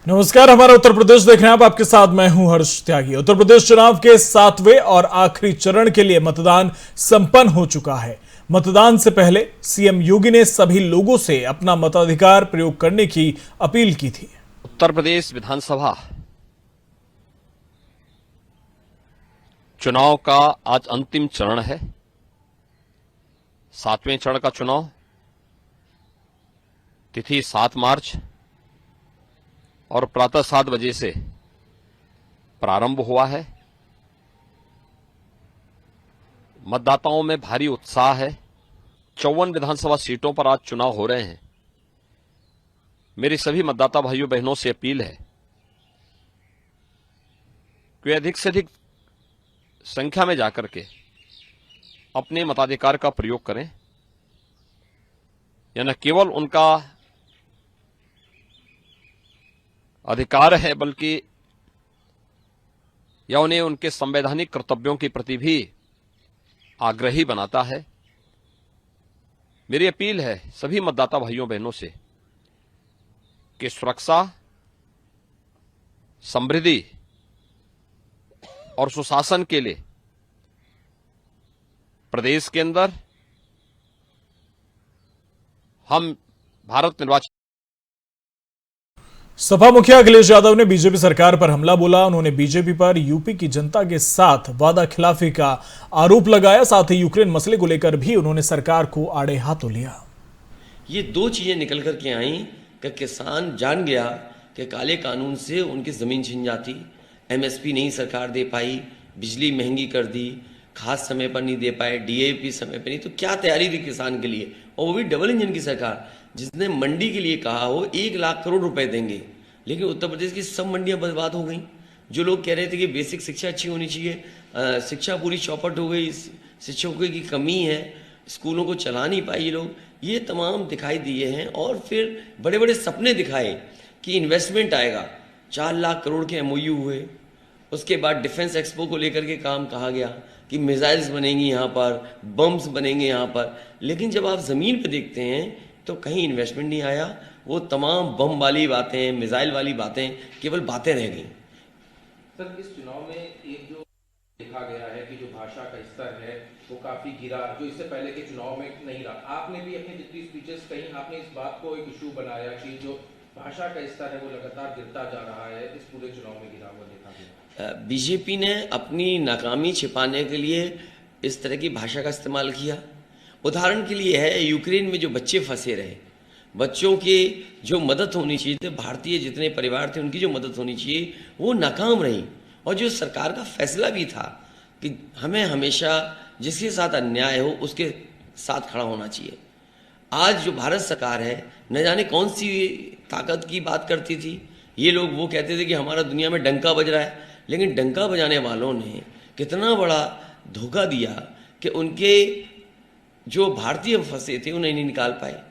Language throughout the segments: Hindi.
नमस्कार, हमारा उत्तर प्रदेश देख रहे हैं आप। आपके साथ मैं हूं हर्ष त्यागी। उत्तर प्रदेश चुनाव के 7वें और आखिरी चरण के लिए मतदान संपन्न हो चुका है। मतदान से पहले सीएम योगी ने सभी लोगों से अपना मताधिकार प्रयोग करने की अपील की थी। उत्तर प्रदेश विधानसभा चुनाव का आज अंतिम चरण है। 7वें चरण का चुनाव तिथि 7 मार्च और प्रातः 7 बजे से प्रारंभ हुआ है। मतदाताओं में भारी उत्साह है। 54 विधानसभा सीटों पर आज चुनाव हो रहे हैं। मेरी सभी मतदाता भाइयों बहनों से अपील है कि अधिक से अधिक संख्या में जाकर के अपने मताधिकार का प्रयोग करें। यह न केवल उनका अधिकार है बल्कि यह उन्हें उनके संवैधानिक कर्तव्यों के प्रति भी आग्रही बनाता है। मेरी अपील है सभी मतदाता भाइयों बहनों से कि सुरक्षा, समृद्धि और सुशासन के लिए प्रदेश के अंदर हम भारत निर्वाचन। सपा मुखिया अखिलेश यादव ने बीजेपी सरकार पर हमला बोला। उन्होंने बीजेपी पर यूपी की जनता के साथ वादा खिलाफी का आरोप लगाया। साथ ही यूक्रेन मसले को लेकर भी उन्होंने सरकार को आड़े हाथों लिया। ये दो चीजें निकल कर के आई कि किसान जान गया कि काले कानून से उनकी जमीन छिन जाती, एमएसपी नहीं सरकार दे पाई, बिजली महंगी कर दी, खाद समय पर नहीं दे पाए, डीएपी समय पर नहीं। तो क्या तैयारी थी किसान के लिए, और वो भी डबल इंजन की सरकार जिसने मंडी के लिए कहा हो 1 लाख करोड़ रुपए देंगे। लेकिन उत्तर प्रदेश की सब मंडियां बर्बाद हो गई। जो लोग कह रहे थे कि बेसिक शिक्षा अच्छी होनी चाहिए, शिक्षा पूरी चौपट हो गई, शिक्षकों की कमी है, स्कूलों को चला नहीं पाए ये लोग। ये तमाम दिखाई दिए हैं। और फिर बड़े बड़े सपने दिखाए कि इन्वेस्टमेंट आएगा। 4 लाख करोड़ के एमओयू हुए। उसके बाद डिफेंस एक्सपो को लेकर के काम कहा गया कि मिसाइल्स बनेंगी यहाँ पर, बम्स बनेंगे यहाँ पर। लेकिन जब आप ज़मीन पर देखते हैं तो कहीं इन्वेस्टमेंट नहीं आया। वो तमाम बम वाली बातें, मिसाइल वाली बातें केवल बातें रह गई। सर, इस चुनाव में एक जो देखा गया है कि जो भाषा का स्तर है वो काफी गिरा, जो इससे पहले के चुनाव में नहीं रहा। आपने भी अपनी जितनी स्पीचेस कहीं आपने इस बात को एक इशू बनाया कि जो भाषा का स्तर है वो लगातार गिरता जा रहा है। इस पूरे चुनाव में गिरा हुआ देखा गया। बीजेपी ने अपनी नाकामी छिपाने के लिए इस तरह की भाषा का इस्तेमाल किया। उदाहरण के लिए है, यूक्रेन में जो बच्चे फंसे रहे, बच्चों की जो मदद होनी चाहिए थी, भारतीय जितने परिवार थे उनकी जो मदद होनी चाहिए वो नाकाम रही। और जो सरकार का फैसला भी था कि हमें हमेशा जिसके साथ अन्याय हो उसके साथ खड़ा होना चाहिए। आज जो भारत सरकार है न जाने कौन सी ताकत की बात करती थी। ये लोग वो कहते थे कि हमारा दुनिया में डंका बज रहा है, लेकिन डंका बजाने वालों ने कितना बड़ा धोखा दिया कि उनके जो भारतीय फंसे थे उन्हें नहीं निकाल पाए।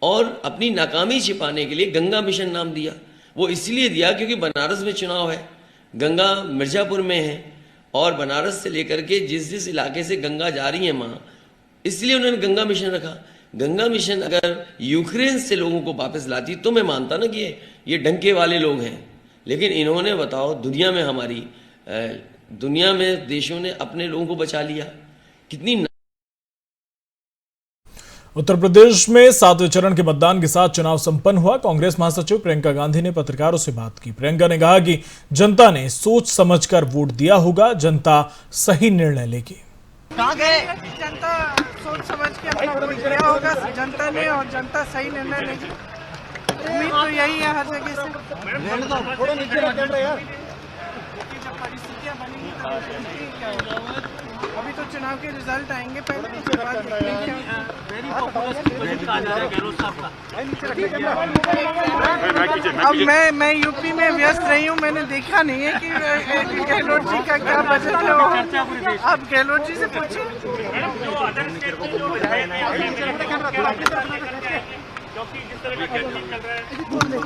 और अपनी नाकामी छिपाने के लिए गंगा मिशन नाम दिया। वो इसलिए दिया क्योंकि बनारस में चुनाव है, गंगा मिर्जापुर में है, और बनारस से लेकर के जिस जिस इलाके से गंगा जा रही है माँ, इसलिए उन्होंने गंगा मिशन रखा। गंगा मिशन अगर यूक्रेन से लोगों को वापस लाती तो मैं मानता ना कि ये डंके वाले लोग हैं। लेकिन इन्होंने बताओ दुनिया में देशों ने अपने लोगों को बचा लिया। कितनी उत्तर प्रदेश में 7वें चरण के मतदान के साथ चुनाव संपन्न हुआ। कांग्रेस महासचिव प्रियंका गांधी ने पत्रकारों से बात की। प्रियंका ने कहा कि जनता ने सोच समझकर वोट दिया होगा, जनता सही निर्णय लेगी। जनता सोच समझ के अपना वोट दिया होगा जनता ने, और जनता सही निर्णय लेगी। उम्मीद तो यही है हर जगह से। परिस्थितियाँ बनेंगी अभी तो चुनाव के रिजल्ट आएंगे पहले, उसके बाद अब मैं यूपी में व्यस्त रही हूँ। मैंने देखा नहीं है कि गहलोत जी का क्या बजट है। आप गहलोत जी से पूछिए।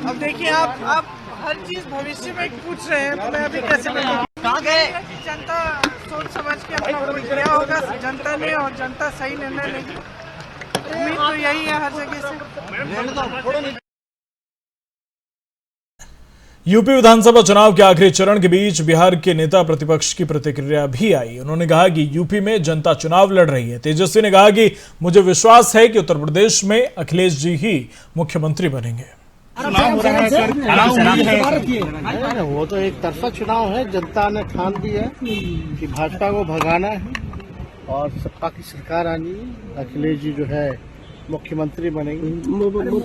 अब देखिए, आप हर चीज भविष्य में पूछ रहे हैं, तो मैं अभी कैसे बताऊं? जनता सोच समझ के अपना वोट दिया होगा जनता ने, और जनता सही निर्णय लेगी। उम्मीद तो यही है हर जगह से। यूपी विधानसभा चुनाव के आखिरी चरण के बीच बिहार के नेता प्रतिपक्ष की प्रतिक्रिया भी आई। उन्होंने कहा कि यूपी में जनता चुनाव लड़ रही है। तेजस्वी ने कहा कि मुझे विश्वास है कि उत्तर प्रदेश में अखिलेश जी ही मुख्यमंत्री बनेंगे। वो तो एक तरफा चुनाव है। जनता ने ठान दी है कि भाजपा को भगाना है और सपा की सरकार आनी है। अखिलेश जी जो है मुख्यमंत्री बनेंगे।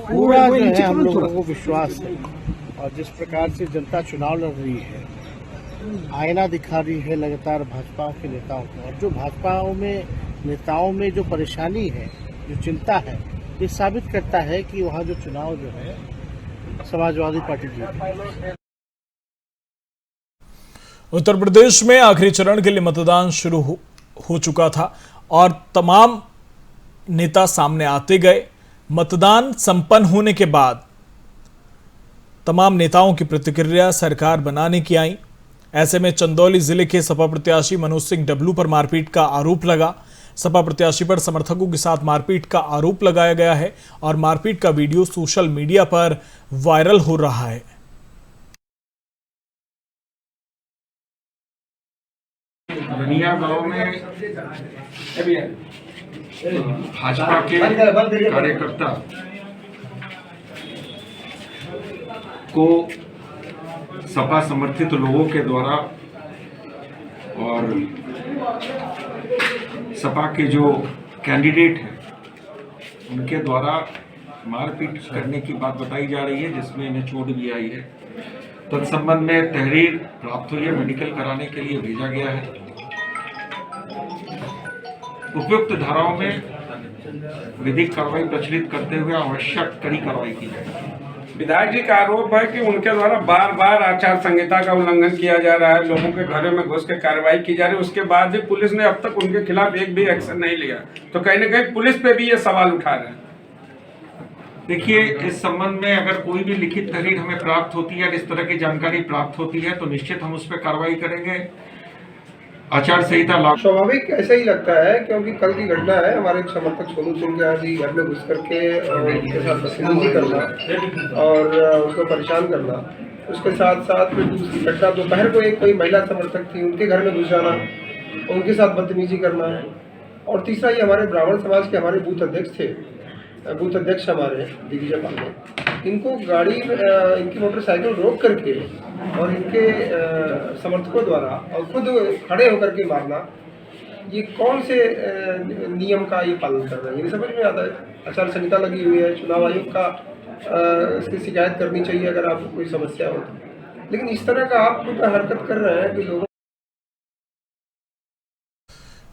पूरा जो है हम लोगों को विश्वास है। और जिस प्रकार से जनता चुनाव लड़ रही है, आईना दिखा रही है लगातार भाजपा के नेताओं को, और जो भाजपा में नेताओं में जो परेशानी है, जो चिंता है, ये साबित करता है कि वहाँ जो चुनाव जो है समाजवादी पार्टी जीत। उत्तर प्रदेश में आखिरी चरण के लिए मतदान शुरू हो चुका था और तमाम नेता सामने आते गए। मतदान संपन्न होने के बाद तमाम नेताओं की प्रतिक्रिया सरकार बनाने की आई। ऐसे में चंदौली जिले के सपा प्रत्याशी मनोज सिंह डबलू पर मारपीट का आरोप लगा। सपा प्रत्याशी पर समर्थकों के साथ मारपीट का आरोप लगाया गया है और मारपीट का वीडियो सोशल मीडिया पर वायरल हो रहा है। रनिया गांव में भाजपा के कार्यकर्ता को सपा समर्थित लोगों के द्वारा और सपा के जो कैंडिडेट हैं उनके द्वारा मारपीट करने की बात बताई जा रही है, जिसमें इन्हें चोट भी आई है। तत्संबंध में तहरीर प्राप्त हुई है, मेडिकल कराने के लिए भेजा गया है। उपयुक्त धाराओं में विधिक कार्रवाई प्रचलित करते हुए आवश्यक कड़ी कार्रवाई की जाएगी। विधायक जी का आरोप है कि उनके द्वारा बार बार आचार संहिता का उल्लंघन किया जा रहा है, लोगों के घरों में घुस के कार्रवाई की जा रही है। उसके बाद भी पुलिस ने अब तक उनके खिलाफ एक भी एक्शन नहीं लिया, तो कहीं न कहीं पुलिस पे भी ये सवाल उठा रहे हैं। देखिए, इस संबंध में अगर कोई भी लिखित तहरीर हमें प्राप्त होती है, इस तरह की जानकारी प्राप्त होती है, तो निश्चित हम उस पर कार्रवाई करेंगे। आचार संहिता लागू स्वाभाविक ऐसा ही लगता है, क्योंकि कल की घटना है। हमारे समर्थक सोनू सिंह के यहाँ जी घर में घुस करके उनके साथ बदतमीजी करना और उसको परेशान करना। उसके साथ साथ फिर दूसरी घटना दोपहर को एक कोई महिला समर्थक थी, उनके घर में घुस जाना, उनके साथ बदतमीजी करना है। और तीसरा ये हमारे ब्राह्मण समाज के हमारे बूथ अध्यक्ष थे, बूथ अध्यक्ष हमारे दिग्विजय पांडे, इनको गाड़ी इनकी मोटरसाइकिल रोक करके और इनके समर्थकों द्वारा और खुद खड़े होकर के मारना, ये कौन से नियम का ये पालन कर रहे हैं, ये समझ में आता है। आचार संहिता लगी हुई है, चुनाव आयोग का इसकी शिकायत करनी चाहिए अगर आपको कोई समस्या हो तो। लेकिन इस तरह का आप खुद हरकत कर रहे हैं कि लोगों।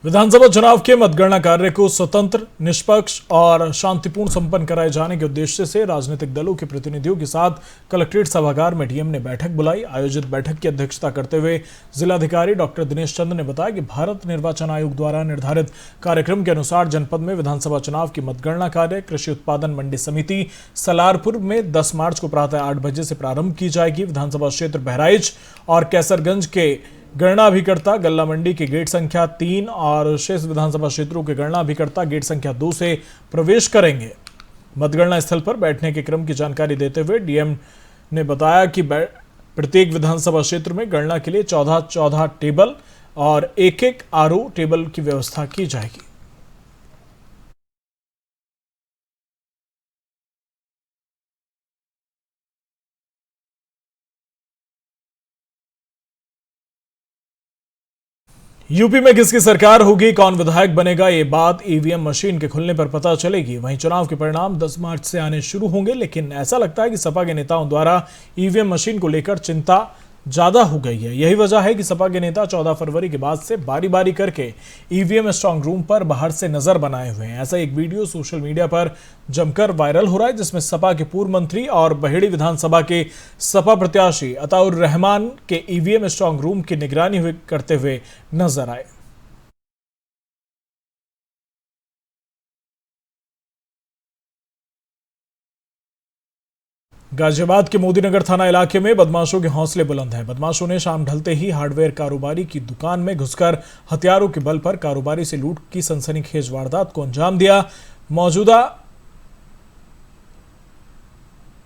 विधानसभा चुनाव के मतगणना कार्य को स्वतंत्र, निष्पक्ष और शांतिपूर्ण संपन्न कराए जाने के उद्देश्य से राजनीतिक दलों के प्रतिनिधियों के साथ कलेक्ट्रेट सभागार में डीएम ने बैठक बुलाई। आयोजित बैठक की अध्यक्षता करते हुए जिलाधिकारी डॉक्टर दिनेश चंद्र ने बताया कि भारत निर्वाचन आयोग द्वारा निर्धारित कार्यक्रम के अनुसार जनपद में विधानसभा चुनाव की मतगणना कार्य कृषि उत्पादन मंडी समिति सलारपुर में 10 मार्च को प्रातः 8 बजे से प्रारंभ की जाएगी। विधानसभा क्षेत्र बहराइच और कैसरगंज के गणना अभिकर्ता गल्ला मंडी के गेट संख्या 3 और शेष विधानसभा क्षेत्रों के गणना अभिकर्ता गेट संख्या 2 से प्रवेश करेंगे। मतगणना स्थल पर बैठने के क्रम की जानकारी देते हुए डीएम ने बताया कि प्रत्येक विधानसभा क्षेत्र में गणना के लिए 14 टेबल और एक आरओ टेबल की व्यवस्था की जाएगी। यूपी में किसकी सरकार होगी, कौन विधायक बनेगा, ये बात ईवीएम मशीन के खुलने पर पता चलेगी। वहीं चुनाव के परिणाम 10 मार्च से आने शुरू होंगे, लेकिन ऐसा लगता है कि सपा के नेताओं द्वारा ईवीएम मशीन को लेकर चिंता ज्यादा हो गई है। यही वजह है कि सपा के नेता 14 फरवरी के बाद से बारी बारी करके ईवीएम स्ट्रांग रूम पर बाहर से नजर बनाए हुए हैं। ऐसा एक वीडियो सोशल मीडिया पर जमकर वायरल हो रहा है, जिसमें सपा के पूर्व मंत्री और बहेड़ी विधानसभा के सपा प्रत्याशी अताउर रहमान के ईवीएम स्ट्रांग रूम की निगरानी करते हुए नजर आए। गाजियाबाद के मोदीनगर थाना इलाके में बदमाशों के हौसले बुलंद हैं। बदमाशों ने शाम ढलते ही हार्डवेयर कारोबारी की दुकान में घुसकर हथियारों के बल पर कारोबारी से लूट की सनसनीखेज वारदात को अंजाम दिया। मौजूदा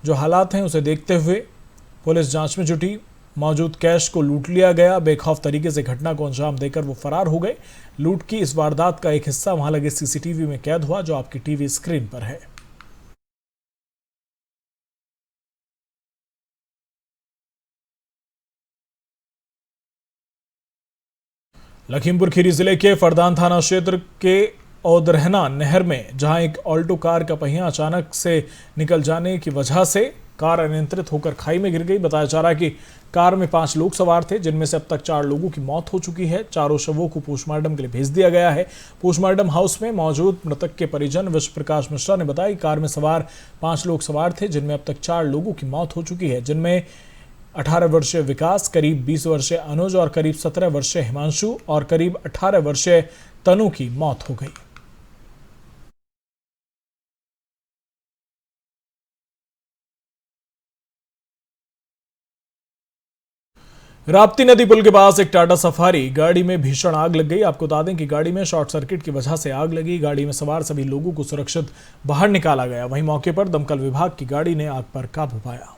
जो हालात हैं उसे देखते हुए पुलिस जांच में जुटी। मौजूद कैश को लूट लिया गया। बेखौफ तरीके से घटना को अंजाम देकर वो फरार हो गए। लूट की इस वारदात का एक हिस्सा वहां लगे सीसीटीवी में कैद हुआ, जो आपकी टीवी स्क्रीन पर है। लखीमपुर खीरी जिले के फरदान थाना क्षेत्र के औदरहना नहर में जहां एक ऑल्टो कार का पहिया अचानक से निकल जाने की वजह से कार अनियंत्रित होकर खाई में गिर गई। बताया जा रहा है कि कार में 5 लोग सवार थे, जिनमें से अब तक 4 लोगों की मौत हो चुकी है। चारों शवों को पोस्टमार्टम के लिए भेज दिया गया है। पोस्टमार्टम हाउस में मौजूद मृतक के परिजन विश्व प्रकाश मिश्रा ने बताया कि कार में सवार 5 लोग सवार थे, जिनमें अब तक 4 लोगों की मौत हो चुकी है, जिनमें 18 वर्षीय विकास, करीब 20 वर्षीय अनुज और करीब 17 वर्षीय हिमांशु और करीब 18 वर्षीय तनु की मौत हो गई। राप्ती नदी पुल के पास एक टाटा सफारी गाड़ी में भीषण आग लग गई। आपको बता दें कि गाड़ी में शॉर्ट सर्किट की वजह से आग लगी। गाड़ी में सवार सभी लोगों को सुरक्षित बाहर निकाला गया। वहीं मौके पर दमकल विभाग की गाड़ी ने आग पर काबू पाया।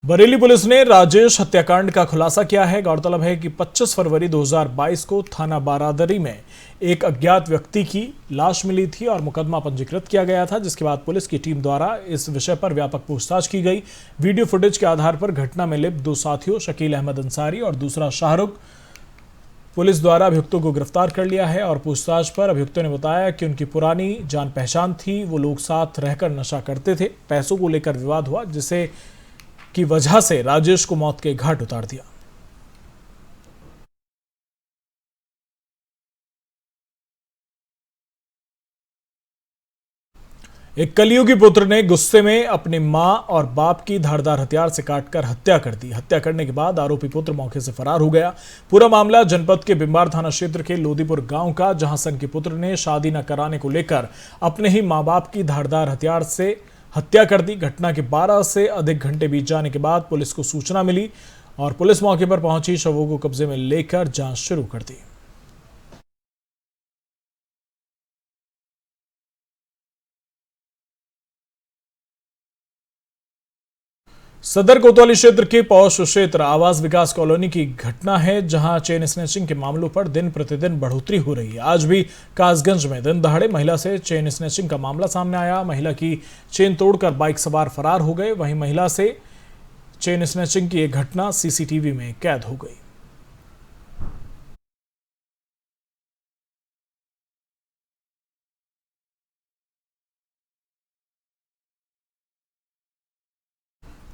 बरेली पुलिस ने राजेश हत्याकांड का खुलासा किया है। गौरतलब है कि 25 फरवरी 2022 को थाना बारादरी में एक अज्ञात व्यक्ति की लाश मिली थी और मुकदमा पंजीकृत किया गया था, जिसके बाद पुलिस की टीम द्वारा इस विषय पर व्यापक पूछताछ की गई। वीडियो फुटेज के आधार पर घटना में लिप्त 2 साथियों शकील अहमद अंसारी और दूसरा शाहरुख, पुलिस द्वारा अभियुक्तों को गिरफ्तार कर लिया है। और पूछताछ पर अभियुक्तों ने बताया कि उनकी पुरानी जान पहचान थी। वो लोग साथ रहकर नशा करते थे। पैसों को लेकर विवाद हुआ, जिसे की वजह से राजेश को मौत के घाट उतार दिया। एक कलयुगी पुत्र ने गुस्से में अपनी मां और बाप की धारदार हथियार से काटकर हत्या कर दी। हत्या करने के बाद आरोपी पुत्र मौके से फरार हो गया। पूरा मामला जनपद के बिंबार थाना क्षेत्र के लोदीपुर गांव का, जहां सनकी पुत्र ने शादी न कराने को लेकर अपने ही मां बाप की धारदार हथियार से हत्या कर दी। घटना के 12 से अधिक घंटे बीत जाने के बाद पुलिस को सूचना मिली और पुलिस मौके पर पहुंची। शवों को कब्जे में लेकर जांच शुरू कर दी। सदर कोतवाली क्षेत्र के पौष क्षेत्र आवास विकास कॉलोनी की घटना है, जहां चेन स्नैचिंग के मामलों पर दिन प्रतिदिन बढ़ोतरी हो रही है। आज भी कासगंज में दिन दहाड़े महिला से चेन स्नैचिंग का मामला सामने आया। महिला की चेन तोड़कर बाइक सवार फरार हो गए। वहीं महिला से चेन स्नैचिंग की एक घटना सीसीटीवी में कैद हो गई।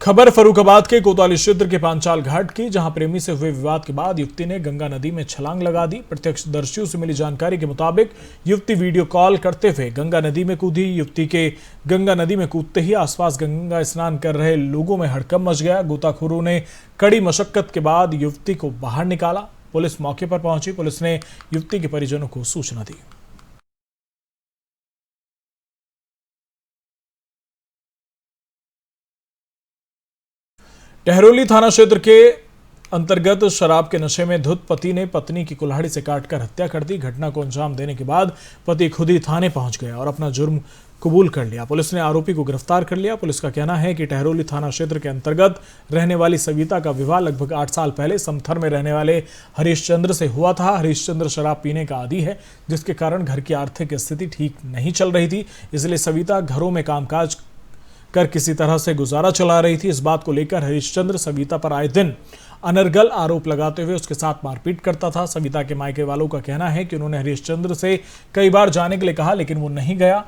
खबर फर्रुखाबाद के कोतवाली क्षेत्र के पांचाल घाट की, जहां प्रेमी से हुए विवाद के बाद युवती ने गंगा नदी में छलांग लगा दी। प्रत्यक्षदर्शियों से मिली जानकारी के मुताबिक युवती वीडियो कॉल करते हुए गंगा नदी में कूदी। युवती के गंगा नदी में कूदते ही आसपास गंगा स्नान कर रहे लोगों में हड़कंप मच गया। गोताखोरों ने कड़ी मशक्कत के बाद युवती को बाहर निकाला। पुलिस मौके पर पहुंची। पुलिस ने युवती के परिजनों को सूचना दी। टहरोली थाना क्षेत्र के अंतर्गत शराब के नशे में धुत पति ने पत्नी की कुल्हाड़ी से काटकर हत्या कर दी। घटना को अंजाम देने के बाद पति खुद ही थाने पहुंच गया और अपना जुर्म कबूल कर लिया। पुलिस ने आरोपी को गिरफ्तार कर लिया। पुलिस का कहना है कि टहरोली थाना क्षेत्र के अंतर्गत रहने वाली सविता का विवाह लगभग 8 साल पहले समथर में रहने वाले हरीशचंद्र से हुआ था। हरीशचंद्र शराब पीने का आदी है, जिसके कारण घर की आर्थिक स्थिति ठीक नहीं चल रही थी। इसलिए सविता घरों में कामकाज कर किसी तरह से गुजारा चला रही थी। इस बात को लेकर हरीशचंद्र सविता पर आए दिन अनर्गल आरोप लगाते हुए उसके साथ मारपीट करता था। सविता के मायके वालों का कहना है कि उन्होंने हरीशचंद्र से कई बार जाने के लिए कहा, लेकिन वो नहीं गया।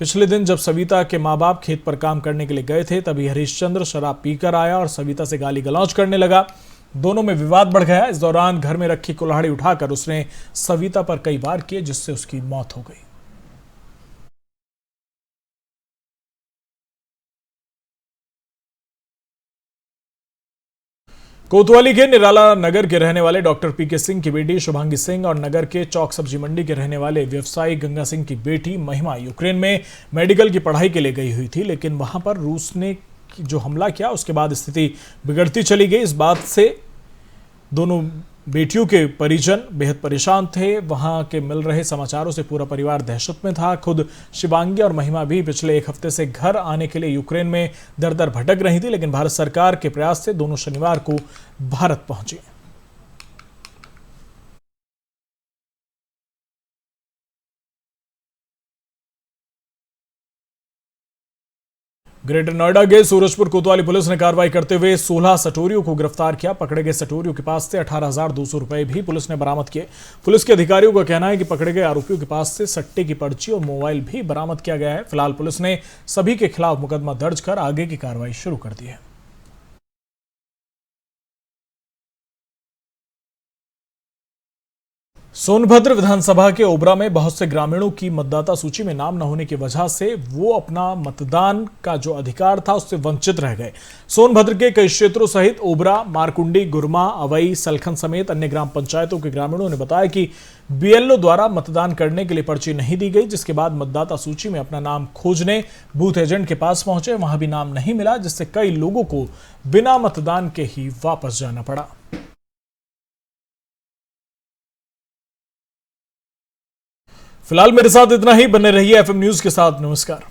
पिछले दिन जब सविता के माँ बाप खेत पर काम करने के लिए गए थे, तभी हरीशचंद्र शराब पीकर आया और सविता से गाली गलौज करने लगा। दोनों में विवाद बढ़ गया। इस दौरान घर में रखी कुल्हाड़ी उठाकर उसने सविता पर कई वार किए, जिससे उसकी मौत हो गई। कोतवाली के निराला नगर के रहने वाले डॉक्टर पीके सिंह की बेटी शुभांगी सिंह और नगर के चौक सब्जी मंडी के रहने वाले व्यवसायी गंगा सिंह की बेटी महिमा यूक्रेन में मेडिकल की पढ़ाई के लिए गई हुई थी, लेकिन वहां पर रूस ने जो हमला किया उसके बाद स्थिति बिगड़ती चली गई। इस बात से दोनों बेटियों के परिजन बेहद परेशान थे। वहां के मिल रहे समाचारों से पूरा परिवार दहशत में था। खुद शिवांगी और महिमा भी पिछले एक हफ्ते से घर आने के लिए यूक्रेन में दर दर भटक रही थी, लेकिन भारत सरकार के प्रयास से दोनों शनिवार को भारत पहुंची। ग्रेटर नोएडा के सूरजपुर कोतवाली पुलिस ने कार्रवाई करते हुए 16 सटोरियों को गिरफ्तार किया। पकड़े गए सटोरियों के पास से 18,200 रुपए भी पुलिस ने बरामद किए। पुलिस के अधिकारियों का कहना है कि पकड़े गए आरोपियों के पास से सट्टे की पर्ची और मोबाइल भी बरामद किया गया है। फिलहाल पुलिस ने सभी के खिलाफ मुकदमा दर्ज कर आगे की कार्रवाई शुरू कर दी है। सोनभद्र विधानसभा के ओबरा में बहुत से ग्रामीणों की मतदाता सूची में नाम न होने की वजह से वो अपना मतदान का जो अधिकार था उससे वंचित रह गए। सोनभद्र के कई क्षेत्रों सहित ओबरा, मारकुंडी, गुरमा, अवई, सलखन समेत अन्य ग्राम पंचायतों के ग्रामीणों ने बताया कि बीएलओ द्वारा मतदान करने के लिए पर्ची नहीं दी गई, जिसके बाद मतदाता सूची में अपना नाम खोजने बूथ एजेंट के पास पहुंचे। वहां भी नाम नहीं मिला, जिससे कई लोगों को बिना मतदान के ही वापस जाना पड़ा। फिलहाल मेरे साथ इतना ही। बने रहिए एफएम न्यूज के साथ। नमस्कार।